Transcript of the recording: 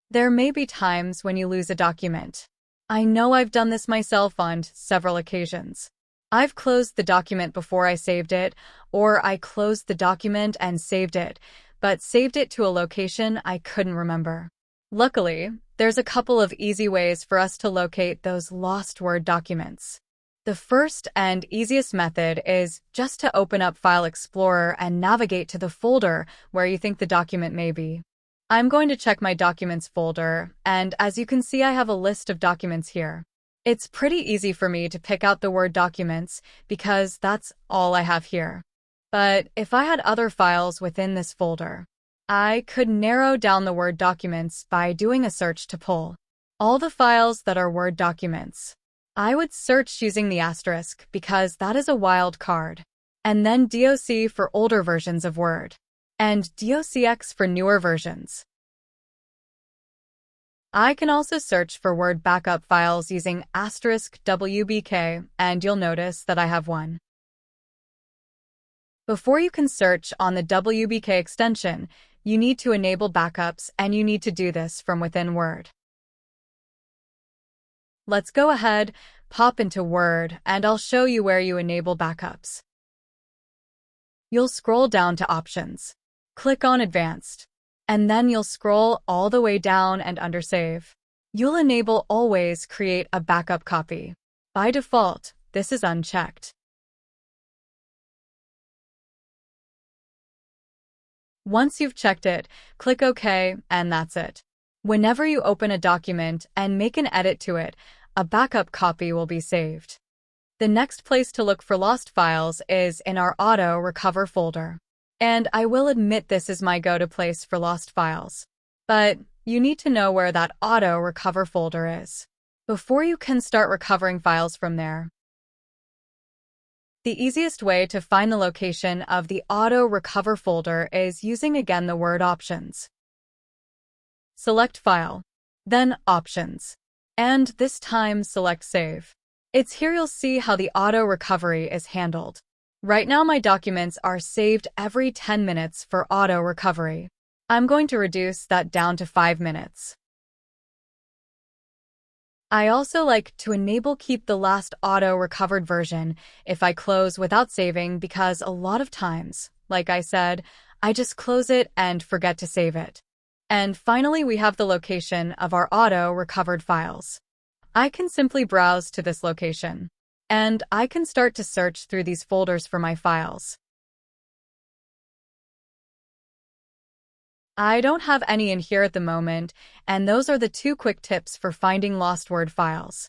There may be times when you lose a document. I know I've done this myself on several occasions. I've closed the document before I saved it, or I closed the document and saved it, but saved it to a location I couldn't remember. Luckily, there's a couple of easy ways for us to locate those lost Word documents. The first and easiest method is just to open up File Explorer and navigate to the folder where you think the document may be. I'm going to check my Documents folder, and as you can see, I have a list of documents here. It's pretty easy for me to pick out the Word documents because that's all I have here. But if I had other files within this folder, I could narrow down the Word documents by doing a search to pull all the files that are Word documents. I would search using the asterisk because that is a wild card, and then DOC for older versions of Word, and DOCX for newer versions. I can also search for Word backup files using *WBK, and you'll notice that I have one. Before you can search on the WBK extension, you need to enable backups, and you need to do this from within Word. Let's go ahead, pop into Word, and I'll show you where you enable backups. You'll scroll down to Options. Click on Advanced, and then you'll scroll all the way down and under Save. You'll enable Always Create a Backup Copy. By default, this is unchecked. Once you've checked it, click OK, and that's it. Whenever you open a document and make an edit to it, a backup copy will be saved. The next place to look for lost files is in our Auto Recover folder. And I will admit this is my go-to place for lost files. But you need to know where that Auto Recover folder is before you can start recovering files from there. The easiest way to find the location of the Auto Recover folder is using again the Word options. Select File, then Options, and this time select Save. It's here you'll see how the auto recovery is handled. Right now my documents are saved every 10 minutes for auto recovery. I'm going to reduce that down to 5 minutes. I also like to enable Keep the Last Auto Recovered version if I close without saving because a lot of times, like I said, I just close it and forget to save it. And finally, we have the location of our auto recovered files. I can simply browse to this location, and I can start to search through these folders for my files. I don't have any in here at the moment, and those are the 2 quick tips for finding lost Word files.